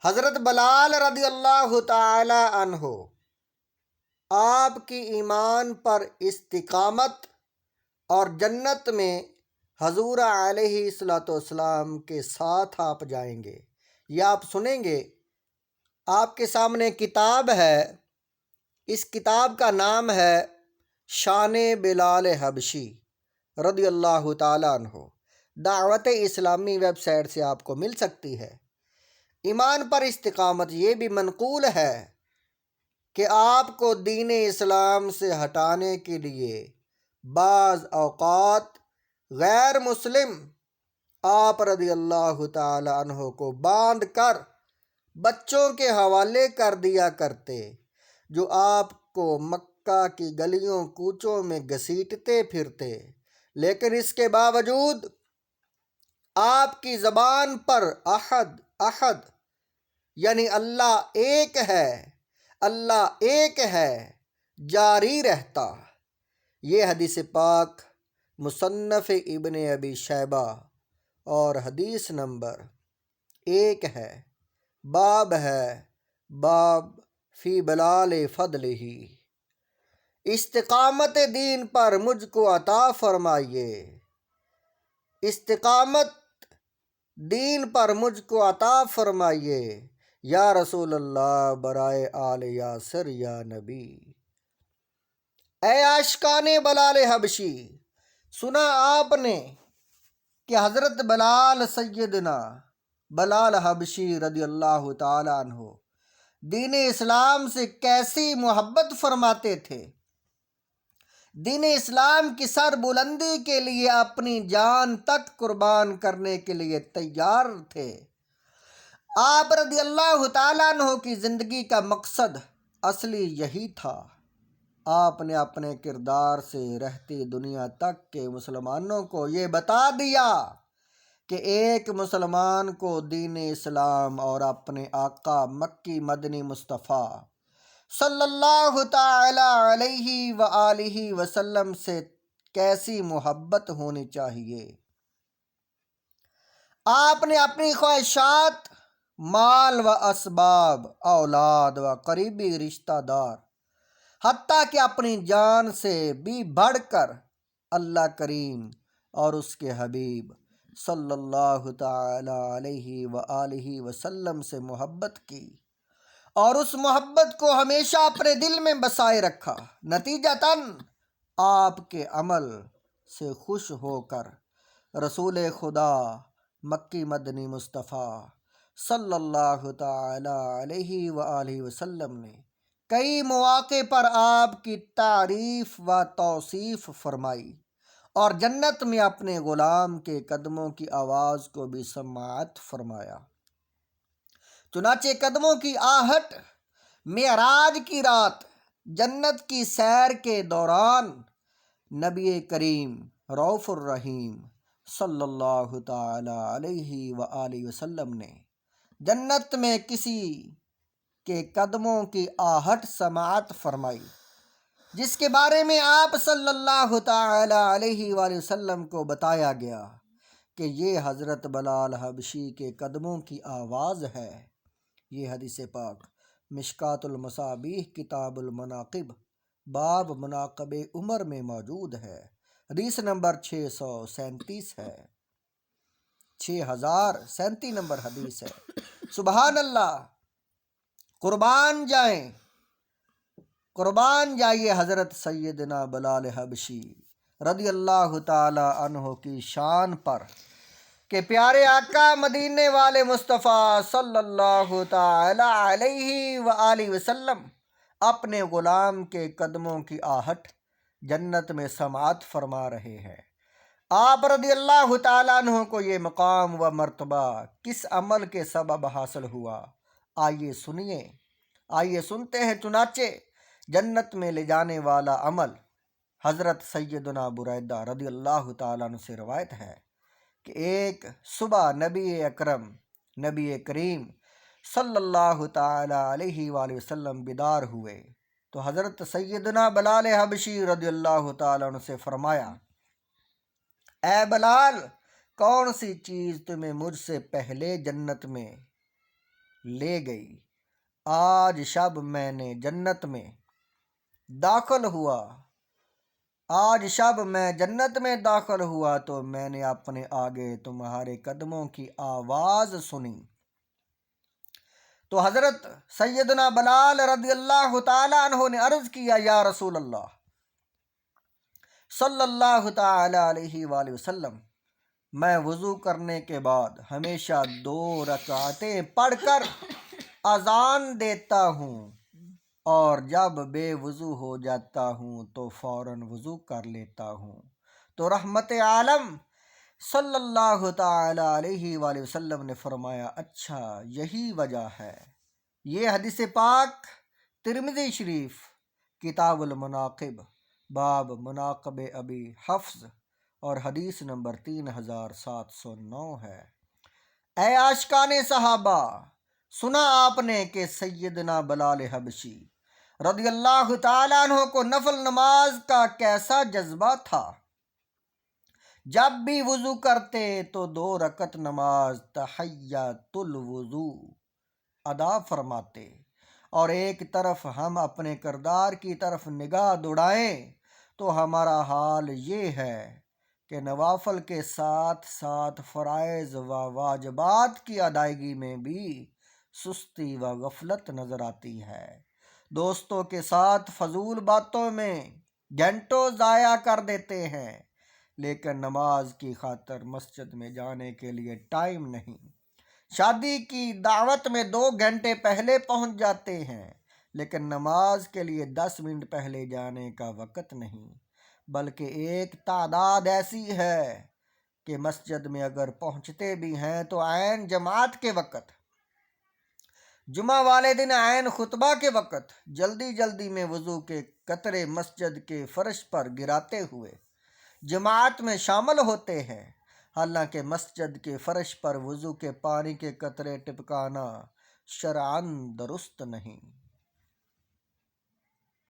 حضرت بلال رضی اللہ تعالی عنہ آپ کی ایمان پر استقامت اور جنت میں حضور علیہ الصلوۃ والسلام کے ساتھ آپ جائیں گے، یہ آپ سنیں گے۔ آپ کے سامنے کتاب ہے، اس کتاب کا نام ہے شان بلال حبشی رضی اللہ تعالیٰ عنہ۔ دعوت اسلامی ویب سائٹ سے آپ کو مل سکتی ہے۔ ایمان پر استقامت یہ بھی منقول ہے کہ آپ کو دین اسلام سے ہٹانے کے لیے بعض اوقات غیر مسلم آپ رضی اللہ تعالی عنہ کو باندھ کر بچوں کے حوالے کر دیا کرتے، جو آپ کو مکہ کی گلیوں کوچوں میں گھسیٹتے پھرتے، لیکن اس کے باوجود آپ کی زبان پر احد احد یعنی اللہ ایک ہے، اللہ ایک ہے جاری رہتا۔ یہ حدیث پاک مصنف ابن ابی شیبہ اور حدیث نمبر 1 ہے، باب ہے باب فی بلال فضلہ۔ استقامت دین پر مجھ کو عطا فرمائیے، استقامت دین پر مجھ کو عطا فرمائیے یا رسول اللہ برائے آل یاسر یا نبی۔ اے عاشقان بلال حبشی، سنا آپ نے کہ حضرت بلال سیدنا بلال حبشی رضی اللہ تعالی عنہ دین اسلام سے کیسی محبت فرماتے تھے، دین اسلام کی سر بلندی کے لیے اپنی جان تک قربان کرنے کے لیے تیار تھے۔ آپ رضی اللہ تعالیٰ عنہ کی زندگی کا مقصد اصلی یہی تھا۔ آپ نے اپنے کردار سے رہتی دنیا تک کے مسلمانوں کو یہ بتا دیا کہ ایک مسلمان کو دین اسلام اور اپنے آقا مکی مدنی مصطفیٰ صلی اللہ تعالی علیہ وآلہ وسلم سے کیسی محبت ہونی چاہیے۔ آپ نے اپنی خواہشات، مال و اسباب، اولاد و قریبی رشتہ دار، حتیٰ کہ اپنی جان سے بھی بڑھ کر اللہ کریم اور اس کے حبیب صلی اللہ تعالی علیہ وآلہ وسلم سے محبت کی اور اس محبت کو ہمیشہ اپنے دل میں بسائے رکھا۔ نتیجتاً آپ کے عمل سے خوش ہو کر رسول خدا مکی مدنی مصطفیٰ صلی اللہ تعالی علیہ وآلہ وسلم نے کئی مواقع پر آپ کی تعریف و توصیف فرمائی اور جنت میں اپنے غلام کے قدموں کی آواز کو بھی سماعت فرمایا۔ چنانچہ قدموں کی آہٹ معراج کی رات جنت کی سیر کے دوران نبی کریم رؤوف الرحیم صلی اللہ تعالی علیہ وآلہ وسلم نے جنت میں کسی کے قدموں کی آہٹ سماعت فرمائی، جس کے بارے میں آپ صلی اللہ تعالی علیہ وآلہ وسلم کو بتایا گیا کہ یہ حضرت بلال حبشی کے قدموں کی آواز ہے۔ یہ حدیث پاک مشکوٰۃ المصابیح کتاب المناقب باب مناقب عمر میں موجود ہے۔ حدیث نمبر 637 ہے، 6037 نمبر حدیث ہے۔ سبحان اللہ، قربان جائیے حضرت سیدنا بلال حبشی رضی اللہ تعالی عنہ کی شان پر کہ پیارے آقا مدینے والے مصطفیٰ صلی اللہ تعالی علیہ وآلہ وسلم اپنے غلام کے قدموں کی آہٹ جنت میں سماعت فرما رہے ہیں۔ آپ رضی اللہ تعالیٰ عنہ کو یہ مقام و مرتبہ کس عمل کے سبب حاصل ہوا؟ آئیے سنتے ہیں۔ چنانچہ جنت میں لے جانے والا عمل حضرت سیدنا بریدہ رضی اللہ تعالیٰ عنہ سے روایت ہے کہ ایک صبح نبی کریم صلی اللہ تعالی علیہ وآلہ وسلم بیدار ہوئے تو حضرت سیدنا بلال حبشی رضی اللہ تعالیٰ عنہ سے فرمایا، اے بلال، کون سی چیز تمہیں مجھ سے پہلے جنت میں لے گئی۔ آج شب میں نے جنت میں داخل ہوا آج شب میں جنت میں داخل ہوا تو میں نے اپنے آگے تمہارے قدموں کی آواز سنی۔ تو حضرت سیدنا بلال رضی اللہ تعالیٰ عنہ نے عرض کیا، یا رسول اللہ صلی اللہ تعالیٰ علیہ وآلہ وسلم، میں وضو کرنے کے بعد ہمیشہ 2 رکعتیں پڑھ کر اذان دیتا ہوں، اور جب بے وضو ہو جاتا ہوں تو فوراً وضو کر لیتا ہوں۔ تو رحمت عالم صلی اللہ تعالی علیہ وآلہ وسلم نے فرمایا، اچھا یہی وجہ ہے۔ یہ حدیث پاک ترمذی شریف کتاب المناقب باب مناقب ابی حفص اور حدیث نمبر 3709 ہے۔ اے عاشقان صحابہ، سنا آپ نے کہ سیدنا بلال حبشی رضی اللہ تعالیٰ عنہ کو نفل نماز کا کیسا جذبہ تھا۔ جب بھی وضو کرتے تو 2 رکعت نماز تحیۃ الوضو ادا فرماتے، اور ایک طرف ہم اپنے کردار کی طرف نگاہ دوڑائیں تو ہمارا حال یہ ہے کہ نوافل کے ساتھ ساتھ فرائض و واجبات کی ادائیگی میں بھی سستی و غفلت نظر آتی ہے۔ دوستوں کے ساتھ فضول باتوں میں گھنٹوں ضائع کر دیتے ہیں، لیکن نماز کی خاطر مسجد میں جانے کے لیے ٹائم نہیں۔ شادی کی دعوت میں 2 گھنٹے پہلے پہنچ جاتے ہیں، لیکن نماز کے لیے 10 منٹ پہلے جانے کا وقت نہیں۔ بلکہ ایک تعداد ایسی ہے کہ مسجد میں اگر پہنچتے بھی ہیں تو عین جماعت کے وقت، جمعہ والے دن عین خطبہ کے وقت، جلدی جلدی میں وضو کے قطرے مسجد کے فرش پر گراتے ہوئے جماعت میں شامل ہوتے ہیں، حالانکہ مسجد کے فرش پر وضو کے پانی کے قطرے ٹپکانا شرعاً درست نہیں۔